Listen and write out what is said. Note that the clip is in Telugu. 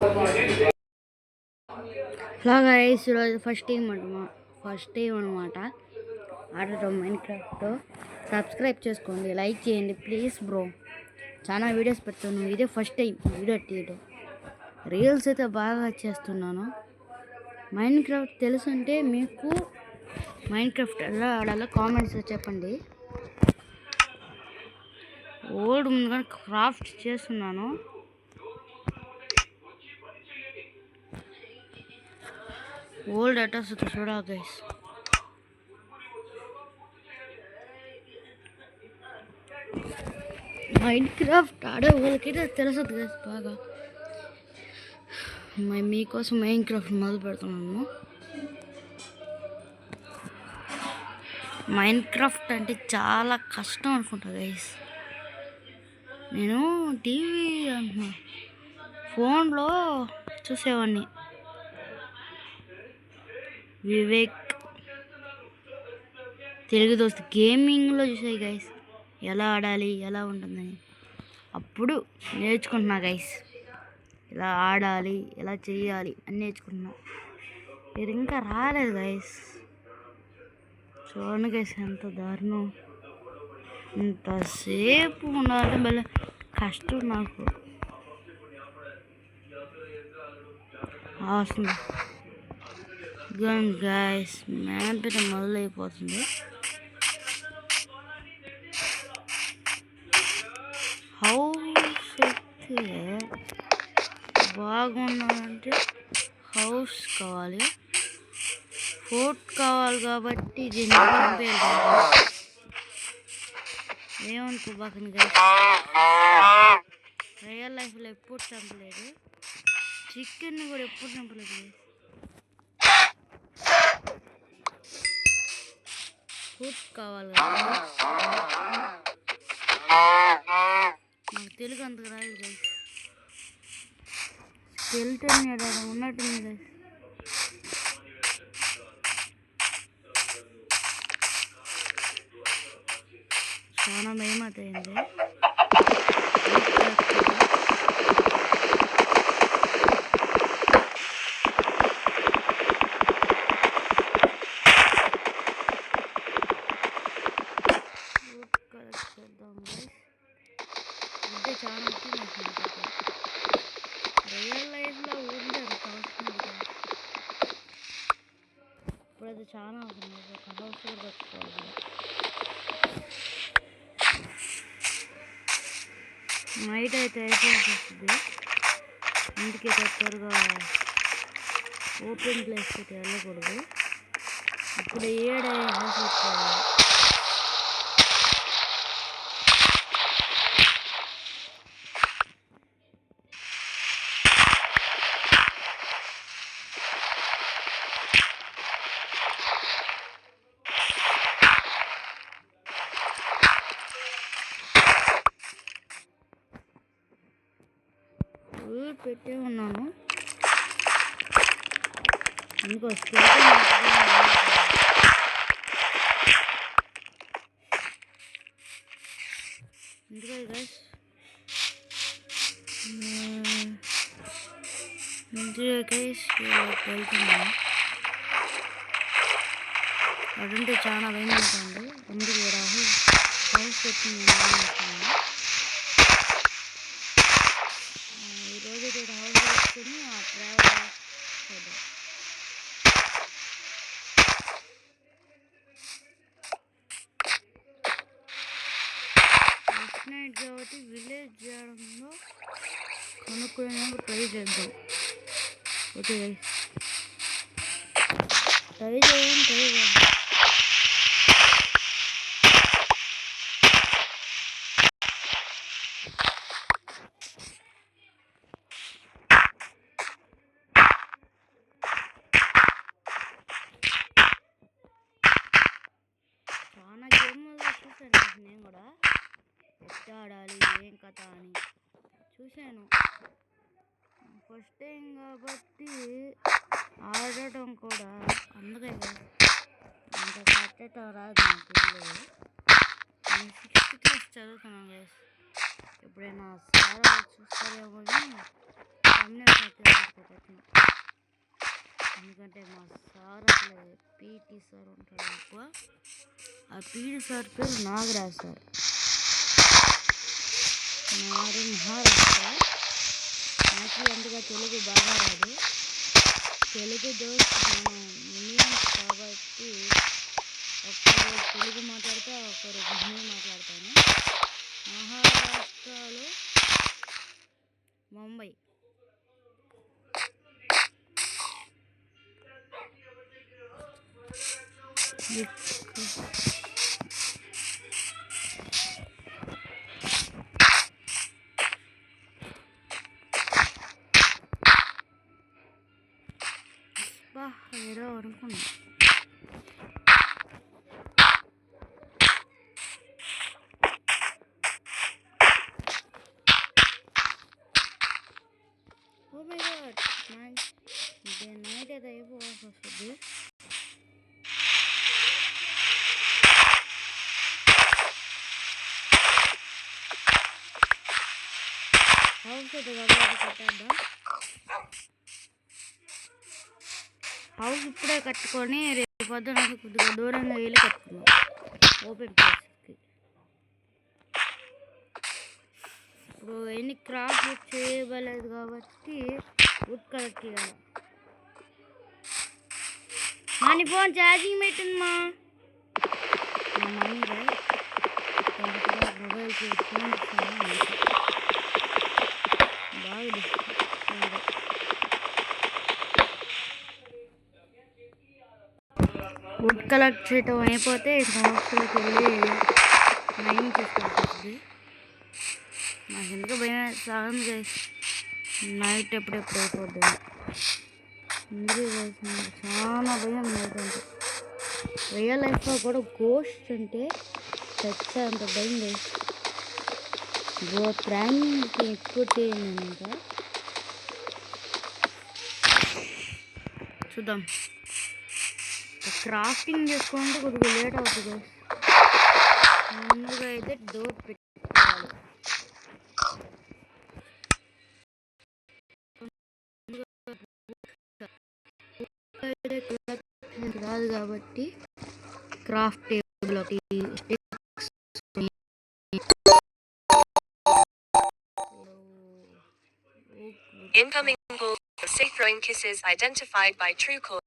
హలో గైస్, ఈరోజు ఫస్ట్ టైం అనమాట ఆడటం మైన్క్రాఫ్ట్. సబ్స్క్రైబ్ చేసుకోండి, లైక్ చేయండి ప్లీజ్ బ్రో. చాలా వీడియోస్ పెడుతున్నాను, ఇదే ఫస్ట్ టైం వీడియో తీయడం. రీల్స్ అయితే బాగా చేస్తున్నాను. మైన్క్రాఫ్ట్ తెలుసు అంటే మీకు మైన్క్రాఫ్ట్ ఎలా ఆడాలో కామెంట్స్లో చెప్పండి. ఓల్డ్ ముందుగా క్రాఫ్ట్ చేస్తున్నాను. ఓల్డ్ అడ్రస్ చూడాలి గైస్. మైన్క్రాఫ్ట్ ఆడే వాళ్ళకైతే తెలుస్తుంది గైస్ బాగా. మీకోసం మైన్క్రాఫ్ట్ మొదలు పెడుతున్నాను. మైన్క్రాఫ్ట్ అంటే చాలా కష్టం అనుకుంటా గైస్. నేను టీవీ ఫోన్లో చూసేవాడిని. వివేక్ తెలుగు దోస్త్ గేమింగ్లో చూసాయి గైస్, ఎలా ఆడాలి ఎలా ఉంటుందని. అప్పుడు నేర్చుకుంటున్నా గైస్, ఎలా ఆడాలి ఎలా చేయాలి అని నేర్చుకుంటున్నా. ఇది ఇంకా రాలేదు గైస్. చూడండి గైస్ ఎంత దారుణం. ఇంతసేపు ఉండాలంటే మళ్ళీ కష్టం నాకు వస్తుంది. గన్ గైస్ మ్యాప్ అయితే మొదలైపోతుంది. హౌస్ అయితే బాగుండాలంటే హౌస్ కావాలి, ఫోర్ట్ కావాలి. కాబట్టి దీన్ని చంపేయాలి. ఏమనుకోబాకండి గైస్, రియల్ లైఫ్లో ఎప్పుడు చంపలేదు, చికెన్ని కూడా ఎప్పుడు చంపలేదు గైస్. ఫుడ్ కావాలి కదా, నాకు తెలుగు అంతకు రాదు గైస్. స్కెల్టన్ ఉన్నట్టుంది గైస్. చాలా భయమత అయింది. చాలా రియల్ లైఫ్లో ఉంది అంత అవసరం లేదు. ఇప్పుడైతే చాలా అవసరం, ఒక హౌస్ కూడా కట్టుకోవాలి. నైట్ అయితే అయిపోతుంది. ఇంటికి త్వరగా ఓపెన్ ప్లేస్ అయితే వెళ్ళకూడదు. ఇప్పుడు ఏడే హౌస్ పెట్టుకోవాలి. పెట్టే ఉన్నాను ఇంకో ఇందులో గైస్ వెళ్తున్నాను. అదంటే చాలా భయం ఉంటుంది. అందుకు రాహుల్ హౌస్ పెట్టింది. ఈరోజు హౌస్ పెట్టుకుని ఆ ట్రావెల్ చేద్దాం. ఫస్ట్ నైట్ కాబట్టి విలేజ్ చేయడంలో కొనుక్కోవడానికి ట్రై చేద్దాం. ఓకే ట్రై చేద్దాం. చాలా గేమ్లో చూసాను నేను కూడా, ఎట్లా ఆడాలి ఏం కథ అని చూశాను. ఫస్ట్ టైం కాబట్టి ఆడటం కూడా అందుకే అంత కట్టడం రాదు నాకు. నేను 6th క్లాస్ చదువుతున్నాను గైస్. ఎప్పుడైనా సార్ చూస్తారేమో అని పెట్టను, ఎందుకంటే మా సార్ అసలు పీటీ సార్ ఉంటాడు ఎక్కువ. ఆ పీటీ సార్ పేరు నాగరాజ్ సార్, నాడు మహారాష్ట్ర. నాకు అంతగా తెలుగు బాగా రాదు, తెలుగు దోస్త్ మనం ఇండియన్స్ కాబట్టి ఒక్కరు తెలుగు మాట్లాడితే ఒకరు హిందీ మాట్లాడతాను. మహారాష్ట్రలో ముంబై. ఏదో అనుకున్నా. ఓ మై గాడ్, నైట్ అయితే అయిపోవాల్సి వస్తుంది. హౌస్ అయితే కాబట్టి కట్టేద్దాం. హౌస్ ఇప్పుడే కట్టుకొని రేపు పొద్దున కొద్దిగా దూరంగా వెళ్ళి కట్టుకున్నాం ఓపెన్ ప్లేస్కి. ఇప్పుడు ఎన్ని క్రాఫ్ట్ చేయబలేదు కాబట్టి వుడ్ కలెక్ట్ చేయాలి. నీ ఫోన్ ఛార్జింగ్ పెట్టింది మా మమ్మీ మొబైల్ ఫోన్ బాగా. వుడ్ కలెక్ట్ చేయటం అయిపోతే హౌస్లోకి వెళ్ళి మైనింగ్ చేసుకోవాల్సి. నాకు ఎందుకు భయం సాగం చేసి నైట్ ఎప్పుడెప్పుడు అయిపోద్ది అందరూ చేసింది. చాలా భయం నైట్ అంటే. రియల్ లైఫ్లో కూడా గోస్ట్ అంటే చచ్చా అంత భయం చేసి ప్రాంక్ ఎక్కువ చేయండి. ఇంకా చూద్దాం. క్రాఫ్టింగ్ చేసుకుంటే కొద్దిగా లేట్ అవుతుంది. ముందుగా అయితే డోర్ పెట్టుకోవాలి. రాదు కాబట్టి క్రాఫ్ట్ టేబుల్ ఒకటి. Incoming call for safe throwing kisses identified by Truecaller.